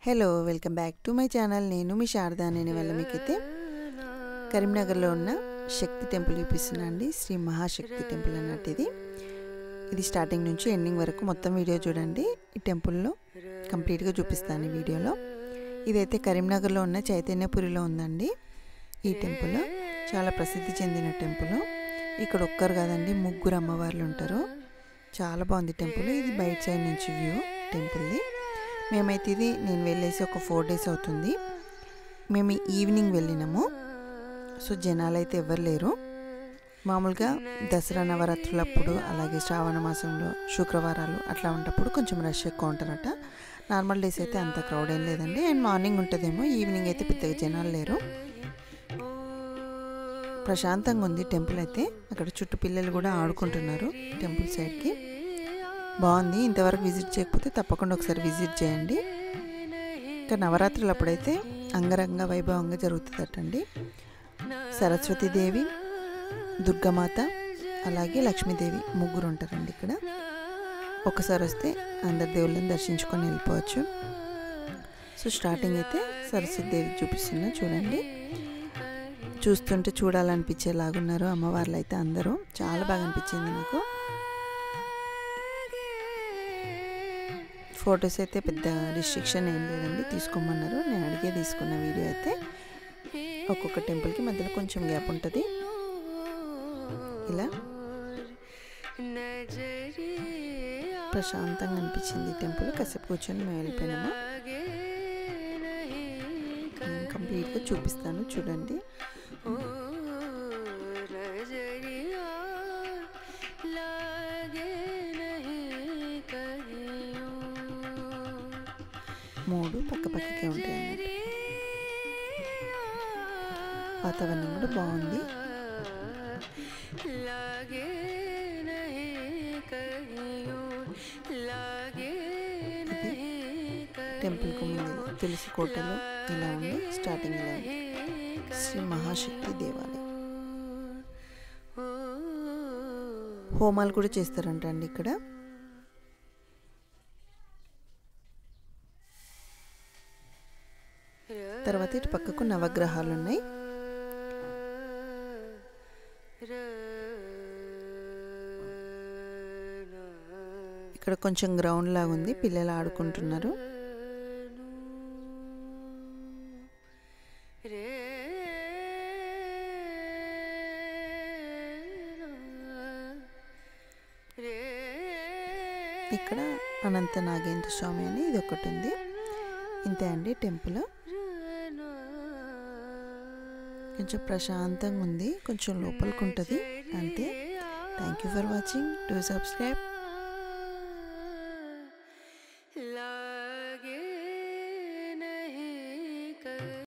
Hello welcome back to my channel. నేను మీ శారదా. నేను వల్ల మీకైతే కరీంనగర్లో ఉన్న శక్తి టెంపుల్ చూపిస్తున్నా అండి. శ్రీ మహాశక్తి టెంపుల్ అన్నట్టు ఇది స్టార్టింగ్ నుంచి ఎండింగ్ వరకు మొత్తం వీడియో చూడండి. ఈ టెంపుల్లో కంప్లీట్గా చూపిస్తాను ఈ వీడియోలో. ఇదైతే కరీంనగర్లో ఉన్న చైతన్యపురిలో ఉందండి. ఈ టెంపుల్ చాలా ప్రసిద్ధి చెందిన టెంపుల్. ఇక్కడ ఒక్కరు కాదండి, ముగ్గురు అమ్మవార్లు ఉంటారు. చాలా బాగుంది టెంపుల్. ఇది బయట సైడ్ నుంచి వ్యూ టెంపుల్ది. మేమైతే నేను వెళ్ళేసి ఒక 4 days అవుతుంది. మేము ఈవినింగ్ వెళ్ళినాము. సో జనాలు అయితే ఎవరు లేరు. మామూలుగా దసరా నవరాత్రులప్పుడు, అలాగే శ్రావణ మాసంలో శుక్రవారాలు అట్లా ఉన్నప్పుడు కొంచెం రష్ ఎక్కువ ఉంటారట. నార్మల్ డేస్ అయితే అంత క్రౌడ్ ఏం లేదండి. అండ్ మార్నింగ్ ఉంటుందేమో, ఈవినింగ్ అయితే పెద్దగా జనాలు లేరు. ప్రశాంతంగా ఉంది టెంపుల్ అయితే. అక్కడ చుట్టూ పిల్లలు కూడా ఆడుకుంటున్నారు టెంపుల్ సైడ్కి. బాగుంది. ఇంతవరకు విజిట్ చేయకపోతే తప్పకుండా ఒకసారి విజిట్ చేయండి. ఇంకా నవరాత్రులు అప్పుడైతే అంగరంగ వైభవంగా జరుగుతుందటండి. సరస్వతీదేవి, దుర్గామాత, అలాగే లక్ష్మీదేవి ముగ్గురు ఉంటారండి ఇక్కడ. ఒకసారి వస్తే అందరి దేవుళ్ళని దర్శించుకొని వెళ్ళిపోవచ్చు. సో స్టార్టింగ్ అయితే సరస్వతీదేవి చూపిస్తున్నా చూడండి. చూస్తుంటే చూడాలనిపించేలాగున్నారు అమ్మవార్లు అయితే అందరూ. చాలా బాగా అనిపించింది నాకు. ఫొటోస్ అయితే పెద్ద రిస్ట్రిక్షన్ ఏం లేదండి, తీసుకోమన్నారు. నేను అడిగే తీసుకున్న వీడియో అయితే. ఒక్కొక్క టెంపుల్కి మధ్యలో కొంచెం గ్యాప్ ఉంటుంది. ఇలా ప్రశాంతంగా అనిపించింది టెంపుల్. కాసేపు కూర్చొని మేము వెళ్ళిపోయినాము. కంప్లీట్గా చూపిస్తాను చూడండి. మూడు పక్క పక్కకే ఉంటాయి అన్నట్టు. వాతావరణం కూడా బాగుంది. టెంపుల్కు ముందు తులసి కోటలో ఇలా ఉంది. స్టార్టింగ్ ఇలా ఉంది. శ్రీ మహాశక్తి దేవాలయం. హోమాలు కూడా చేస్తారంట అండి ఇక్కడ. తర్వాత ఇటు పక్కకు నవగ్రహాలు ఉన్నాయి. ఇక్కడ కొంచెం గ్రౌండ్ లాగా ఉంది, పిల్లలు ఆడుకుంటున్నారు. ఇక్కడ అనంత నాగేంద్ర స్వామి అని ఇది ఒకటి ఉంది. ఇంతే అండి టెంపుల్. కొంచెం ప్రశాంతంగా ఉంది, కొంచెం లోపలికి ఉంటుంది అంతే. Thank you for watching. Do subscribe.